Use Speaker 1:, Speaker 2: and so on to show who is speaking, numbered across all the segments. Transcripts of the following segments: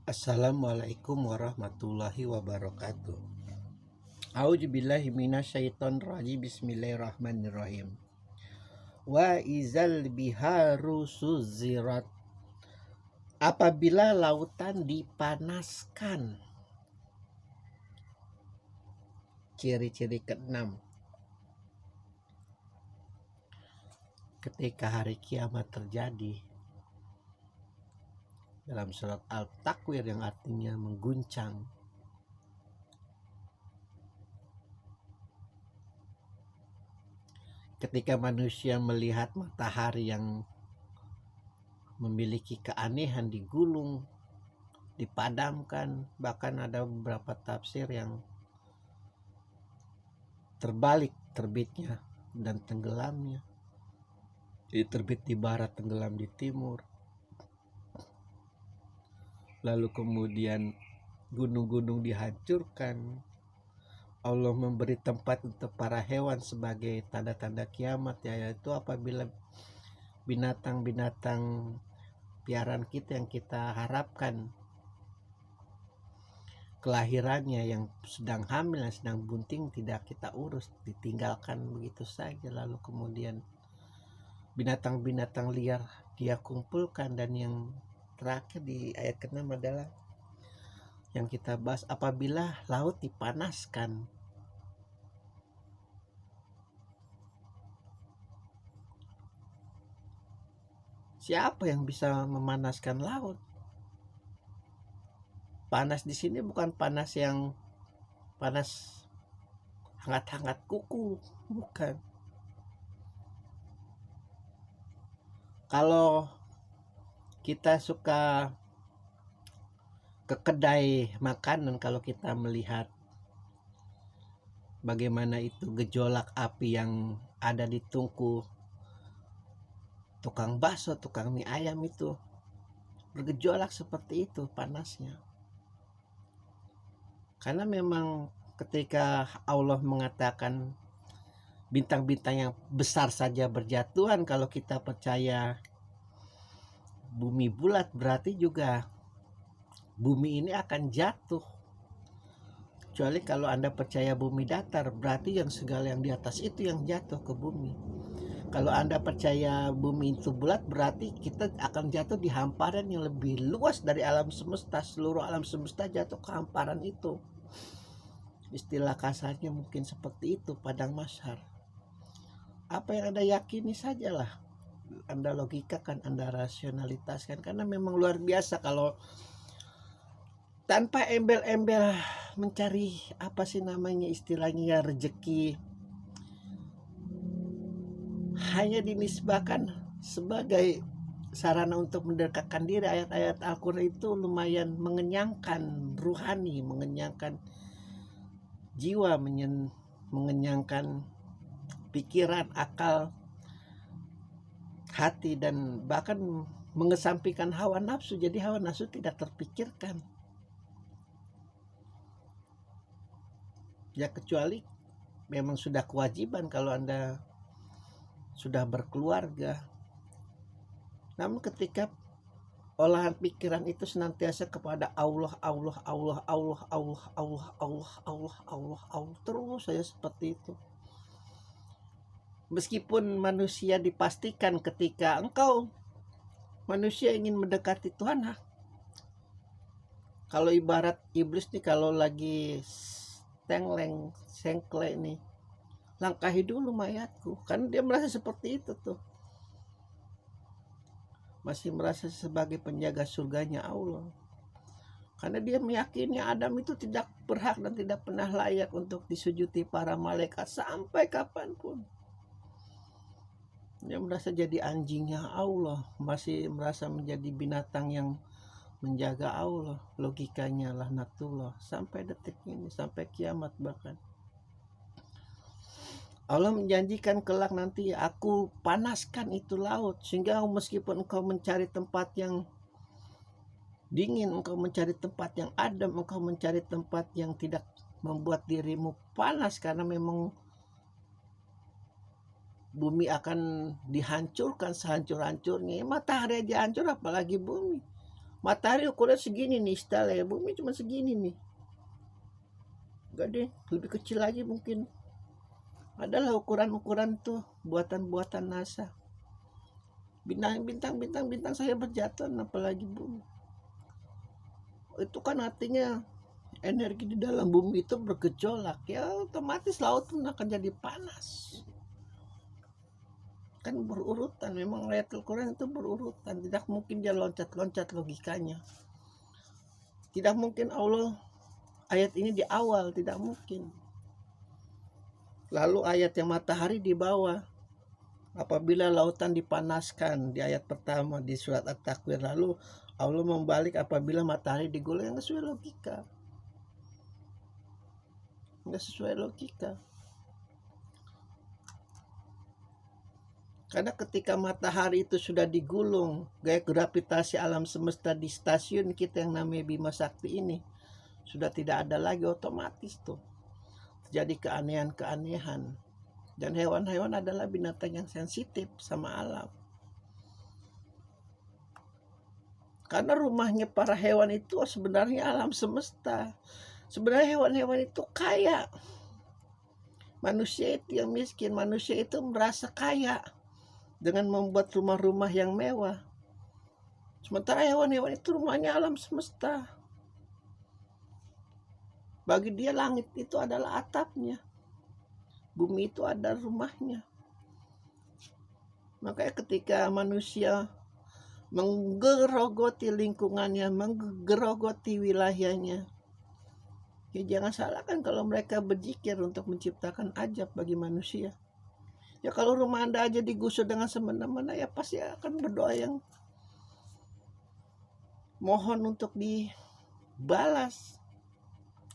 Speaker 1: Assalamualaikum warahmatullahi wabarakatuh. A'udzubillahi minasyaitonir rajim. Bismillahirrahmanirrahim. Wa izal biharu suzirat. Apabila lautan dipanaskan. Ciri-ciri keenam. Ketika hari kiamat terjadi. Dalam surat Al-Takwir yang artinya mengguncang. Ketika manusia melihat matahari yang memiliki keanehan digulung, dipadamkan, bahkan ada beberapa tafsir yang terbalik terbitnya dan tenggelamnya. Jadi terbit di barat, tenggelam di timur. Lalu kemudian gunung-gunung dihancurkan. Allah memberi tempat untuk para hewan sebagai tanda-tanda kiamat, yaitu apabila binatang-binatang piaraan kita yang kita harapkan kelahirannya, yang sedang hamil, yang sedang bunting, tidak kita urus, ditinggalkan begitu saja. Lalu kemudian binatang-binatang liar dia kumpulkan. Dan yang terakhir di ayat ke-6 adalah yang kita bahas, apabila laut dipanaskan. Siapa yang bisa memanaskan laut? Panas di sini bukan panas yang panas hangat-hangat kuku, bukan. Kalau kita suka ke kedai makanan, kalau kita melihat bagaimana itu gejolak api yang ada di tungku tukang bakso, tukang mie ayam, itu bergejolak seperti itu panasnya. Karena memang ketika Allah mengatakan bintang-bintang yang besar saja berjatuhan, kalau kita percaya bumi bulat, berarti juga bumi ini akan jatuh. Kecuali kalau Anda percaya bumi datar, berarti yang segala yang di atas itu yang jatuh ke bumi. Kalau Anda percaya bumi itu bulat, berarti kita akan jatuh di hamparan yang lebih luas dari alam semesta. Seluruh alam semesta jatuh ke hamparan itu. Istilah kasarnya mungkin seperti itu, padang mahsyar. Apa yang Anda yakini sajalah, Anda logikakan, Anda rasionalitaskan. Karena memang luar biasa kalau tanpa embel-embel mencari apa sih namanya istilahnya, rezeki, hanya dinisbahkan sebagai sarana untuk mendekatkan diri. Ayat-ayat Al-Quran itu lumayan mengenyangkan ruhani, mengenyangkan jiwa, mengenyangkan pikiran, akal, hati, dan bahkan mengesampingkan hawa nafsu. Jadi hawa nafsu tidak terpikirkan. Ya kecuali memang sudah kewajiban kalau Anda sudah berkeluarga. Namun ketika olahan pikiran itu senantiasa kepada Allah, Allah, Allah, Allah, Allah, Allah, Allah, Allah, Allah, Allah, terus saya seperti itu. Meskipun manusia dipastikan ketika engkau manusia ingin mendekati Tuhan, kalau ibarat iblis nih, kalau lagi tengleng, sengkle nih, langkahi dulu mayatku. Kan dia merasa seperti itu tuh. Masih merasa sebagai penjaga surganya Allah. Karena dia meyakini Adam itu tidak berhak dan tidak pernah layak untuk disujuti para malaikat sampai kapanpun. Dia merasa jadi anjingnya Allah, masih merasa menjadi binatang yang menjaga Allah. Logikanya laknatullah sampai detik ini, sampai kiamat bahkan. Allah menjanjikan kelak nanti aku panaskan itu laut, sehingga meskipun engkau mencari tempat yang dingin, engkau mencari tempat yang adem, engkau mencari tempat yang tidak membuat dirimu panas, karena memang bumi akan dihancurkan sehancur-hancurnya. Matahari aja hancur, apalagi bumi. Matahari ukuran segini nih istilahnya, bumi cuma segini nih. Enggak deh, lebih kecil lagi mungkin. Adalah ukuran-ukuran tuh buatan-buatan NASA. Bintang saya berjatuhan, apalagi bumi. Itu kan artinya energi di dalam bumi itu bergejolak, ya otomatis laut pun akan jadi panas. Kan berurutan, memang ayat Al-Quran itu berurutan, tidak mungkin dia loncat-loncat logikanya. Tidak mungkin Allah ayat ini di awal, tidak mungkin. Lalu ayat yang matahari di bawah. Apabila lautan dipanaskan di ayat pertama di surat At-Takwir, lalu Allah membalik apabila matahari digulung, yang sesuai logika. Nggak sesuai logika. Karena ketika matahari itu sudah digulung, gaya gravitasi alam semesta di stasiun kita yang namanya Bima Sakti ini sudah tidak ada lagi, otomatis tuh terjadi keanehan-keanehan. Dan hewan-hewan adalah binatang yang sensitif sama alam. Karena rumahnya para hewan itu sebenarnya alam semesta. Sebenarnya hewan-hewan itu kaya. Manusia itu yang miskin, manusia itu merasa kaya dengan membuat rumah-rumah yang mewah. Sementara hewan-hewan itu rumahnya alam semesta. Bagi dia langit itu adalah atapnya. Bumi itu ada rumahnya. Makanya ketika manusia menggerogoti lingkungannya, menggerogoti wilayahnya, ya jangan salahkan kalau mereka berzikir untuk menciptakan ajab bagi manusia. Ya kalau rumah Anda aja digusur dengan semena-mena, ya pasti akan berdoa yang mohon untuk dibalas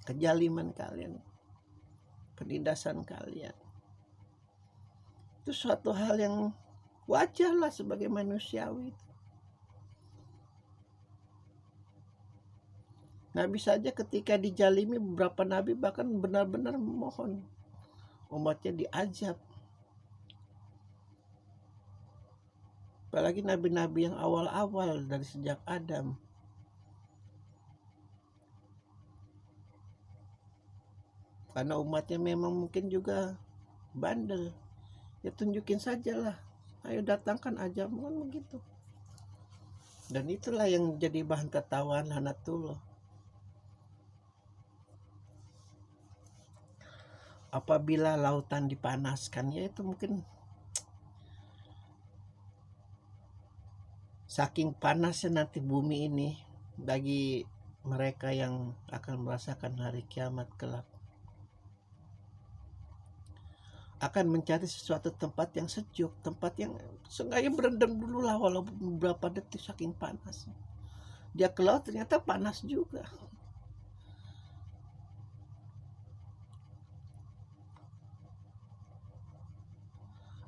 Speaker 1: kejaliman kalian, penindasan kalian. Itu suatu hal yang wajar lah sebagai manusiawi. Nabi saja ketika dijalimi, beberapa nabi bahkan benar-benar memohon umatnya diajab. Apalagi nabi-nabi yang awal-awal dari sejak Adam. Karena umatnya memang mungkin juga bandel. Ya tunjukin sajalah. Ayo datangkan ajab, kan begitu. Dan itulah yang jadi bahan tertawaan Lanatullah. Apabila lautan dipanaskan, ya itu mungkin saking panasnya nanti bumi ini bagi mereka yang akan merasakan hari kiamat kelak, akan mencari sesuatu tempat yang sejuk, tempat yang seenggaknya berendam dulu lah walaupun beberapa detik saking panas. Dia ke laut ternyata panas juga.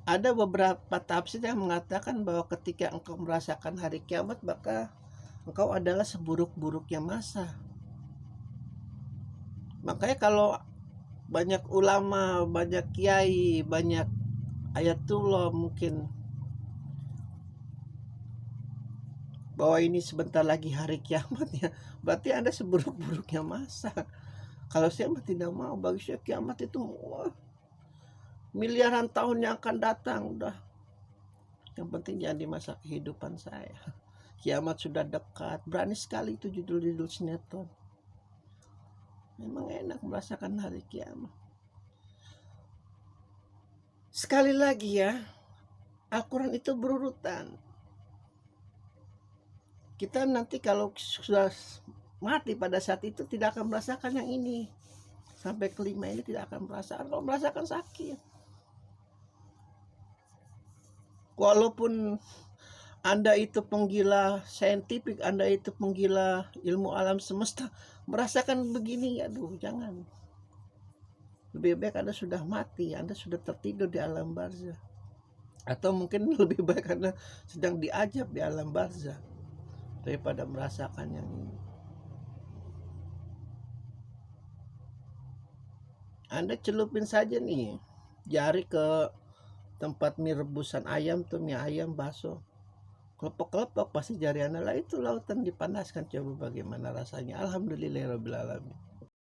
Speaker 1: Ada beberapa tafsir yang mengatakan bahwa ketika engkau merasakan hari kiamat, maka engkau adalah seburuk-buruknya masa. Makanya kalau banyak ulama, banyak kiai, banyak ayatullah mungkin bahwa ini sebentar lagi hari kiamat, ya berarti Anda seburuk-buruknya masa. Kalau saya tidak mau, bagi saya kiamat itu miliaran tahun yang akan datang udah. Yang penting jangan di masa kehidupan saya. Kiamat sudah dekat. Berani sekali itu judul-judul sinetron. Memang enak merasakan hari kiamat. Sekali lagi ya, Al-Quran itu berurutan. Kita nanti kalau sudah mati pada saat itu tidak akan merasakan yang ini. Sampai kelima ini tidak akan merasakan. Kalau merasakan sakit. Walaupun Anda itu penggila saintifik, Anda itu penggila ilmu alam semesta, merasakan begini, aduh jangan. Lebih baik Anda sudah mati, Anda sudah tertidur di alam barzah. Atau mungkin lebih baik Anda sedang diajab di alam barzah daripada merasakan yang ini. Anda celupin saja nih jari ke tempat mie rebusan ayam tuh, mie ayam bakso. kelepok-kelepok pasti jari anak lah itu lautan dipanaskan, coba bagaimana rasanya. Alhamdulillahirabbil alamin.